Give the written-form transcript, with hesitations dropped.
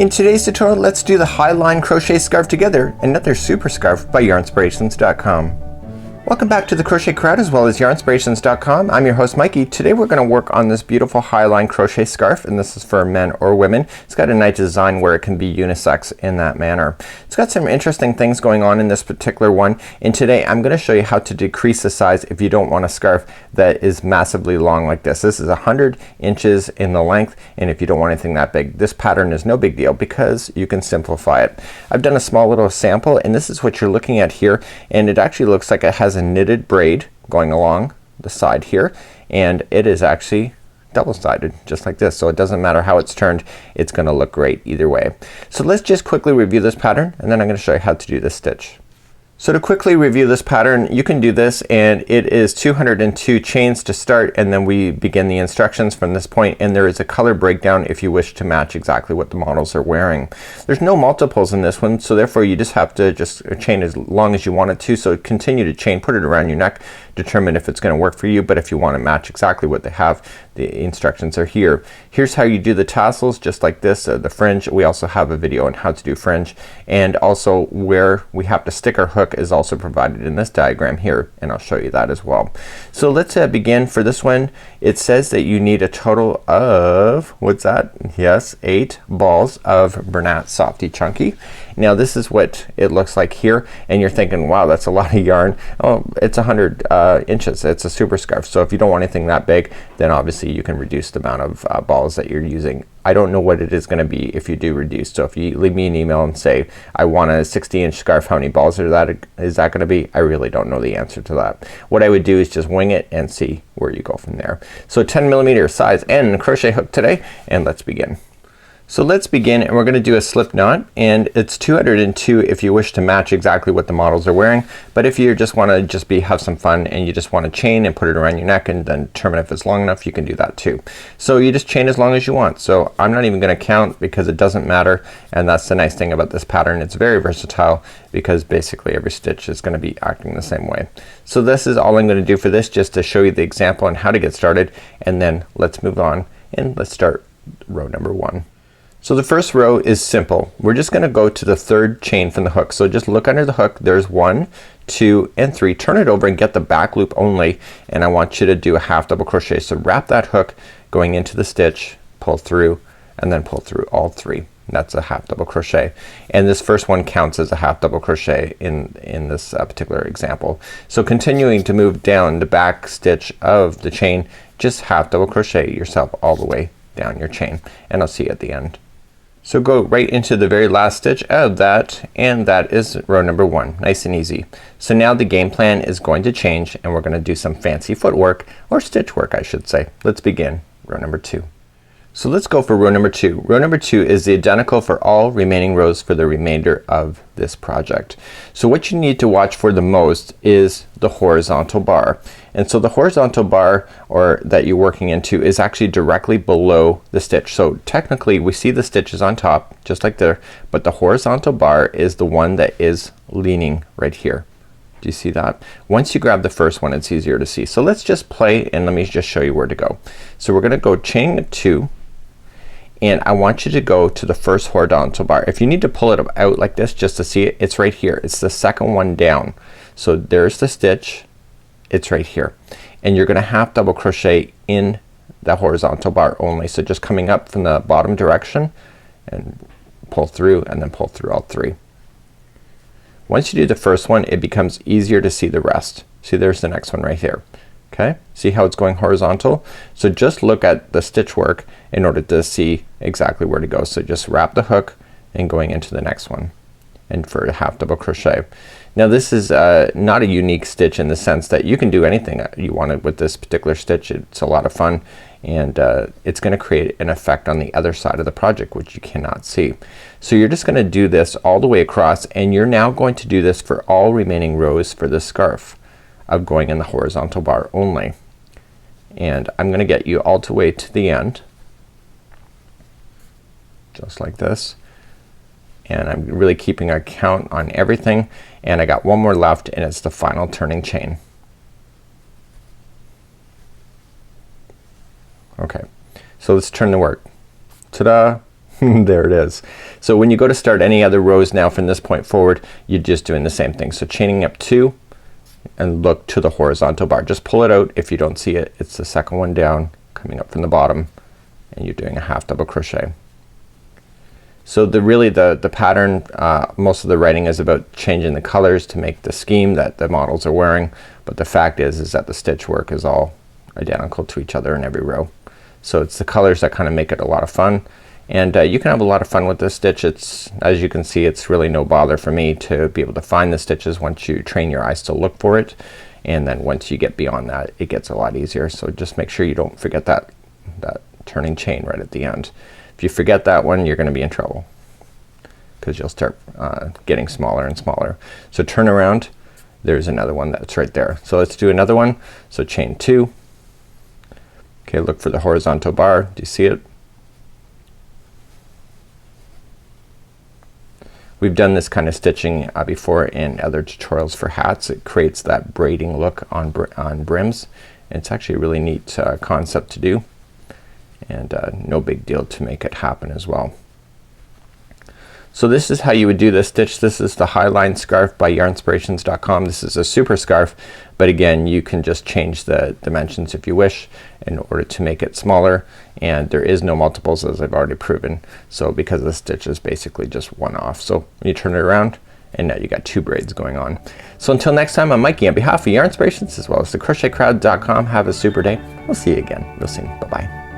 In today's tutorial, let's do the Highline crochet scarf together, another super scarf by yarnspirations.com. Welcome back to the Crochet Crowd as well as yarnspirations.com. I'm your host Mikey. Today we're going to work on this beautiful Highline crochet scarf, and this is for men or women. It's got a nice design where it can be unisex in that manner. It's got some interesting things going on in this particular one, and today I'm going to show you how to decrease the size if you don't want a scarf that is massively long like this. This is 100 inches in the length, and if you don't want anything that big, this pattern is no big deal because you can simplify it. I've done a small little sample, and this is what you're looking at here, and it actually looks like it has a knitted braid going along the side here, and it is actually double-sided just like this, so it doesn't matter how it's turned, it's gonna look great either way. So let's just quickly review this pattern, and then I'm gonna show you how to do this stitch. So to quickly review this pattern, you can do this, and it is 202 chains to start, and then we begin the instructions from this point, and there is a color breakdown if you wish to match exactly what the models are wearing. There's no multiples in this one, so therefore you just have to just chain as long as you want it to. So continue to chain, put it around your neck, determine if it's gonna work for you, but if you want to match exactly what they have, the instructions are here. Here's how you do the tassels, just like this, the fringe. We also have a video on how to do fringe, and also where we have to stick our hook is also provided in this diagram here, and I'll show you that as well. So let's begin. For this one, it says that you need a total of, what's that? Yes, 8 balls of Bernat Softy Chunky. Now this is what it looks like here, and you're thinking, wow, that's a lot of yarn. Oh, it's 100 inches. It's a super scarf, so if you don't want anything that big, then obviously you can reduce the amount of balls that you're using. I don't know what it is gonna be if you do reduce, so if you leave me an email and say I want a 60-inch scarf, how many balls is that gonna be? I really don't know the answer to that. What I would do is just wing it and see where you go from there. So 10mm size and crochet hook today, and let's begin. So let's begin, and we're gonna do a slip knot, and it's 202 if you wish to match exactly what the models are wearing, but if you just wanna have some fun and you just wanna chain and put it around your neck and then determine if it's long enough, you can do that too. So you just chain as long as you want. So I'm not even gonna count because it doesn't matter, and that's the nice thing about this pattern. It's very versatile because basically every stitch is gonna be acting the same way. So this is all I'm gonna do for this, just to show you the example on how to get started, and then let's move on and let's start row number 1. So the first row is simple. We're just gonna go to the 3rd chain from the hook. So just look under the hook. There's 1, 2, and 3. Turn it over and get the back loop only, and I want you to do a half double crochet. So wrap that hook going into the stitch, pull through, and then pull through all 3. That's a half double crochet, and this first one counts as a half double crochet in this particular example. So continuing to move down the back stitch of the chain, just half double crochet yourself all the way down your chain, and I'll see you at the end. So go right into the very last stitch of that, and that is row number 1. Nice and easy. So now the game plan is going to change, and we're gonna do some fancy footwork, or stitch work I should say. Let's begin row number 2. So let's go for row number 2. Row number 2 is the identical for all remaining rows for the remainder of this project. So what you need to watch for the most is the horizontal bar. And so the horizontal bar that you're working into is actually directly below the stitch. So technically we see the stitches on top just like there, but the horizontal bar is the one that is leaning right here. Do you see that? Once you grab the first one, it's easier to see. So let's just play, and let me just show you where to go. So we're gonna go chain 2, and I want you to go to the first horizontal bar. If you need to pull it out like this just to see it, it's right here. It's the second one down. So there's the stitch, it's right here, and you're gonna half double crochet in the horizontal bar only. So just coming up from the bottom direction and pull through, and then pull through all 3. Once you do the first one, it becomes easier to see the rest. See, there's the next one right here. Okay, see how it's going horizontal? So just look at the stitch work in order to see exactly where to go. So just wrap the hook and going into the next one, and for a half double crochet. Now this is not a unique stitch in the sense that you can do anything you wanted with this particular stitch. It's a lot of fun, and it's gonna create an effect on the other side of the project which you cannot see. So you're just gonna do this all the way across, and you're now going to do this for all remaining rows for this scarf of going in the horizontal bar only. And I'm gonna get you all the way to the end just like this, and I'm really keeping a count on everything, and I got one more left, and it's the final turning chain. Okay, so let's turn the work. Ta-da! There it is. So when you go to start any other rows now from this point forward, you're just doing the same thing. So chaining up 2 and look to the horizontal bar. Just pull it out if you don't see it. It's the second one down coming up from the bottom, and you're doing a half double crochet. So the pattern, most of the writing is about changing the colors to make the scheme that the models are wearing, but the fact is that the stitch work is all identical to each other in every row. So it's the colors that kind of make it a lot of fun, and you can have a lot of fun with this stitch. It's, as you can see, it's really no bother for me to be able to find the stitches once you train your eyes to look for it, and then once you get beyond that, it gets a lot easier. So just make sure you don't forget that turning chain right at the end. If you forget that one, you're gonna be in trouble, because you'll start getting smaller and smaller. So turn around, there's another one that's right there. So let's do another one. So chain 2. Okay, look for the horizontal bar. Do you see it? We've done this kind of stitching before in other tutorials for hats. It creates that braiding look on brims. And it's actually a really neat concept to do, and no big deal to make it happen as well. So this is how you would do this stitch. This is the Highline scarf by yarnspirations.com. This is a super scarf, but again, you can just change the dimensions if you wish in order to make it smaller, and there is no multiples, as I've already proven. So because the stitch is basically just one off. So you turn it around, and now you got 2 braids going on. So until next time, I'm Mikey on behalf of Yarnspirations as well as the crochetcrowd.com. Have a super day. We'll see you again real soon. Bye bye.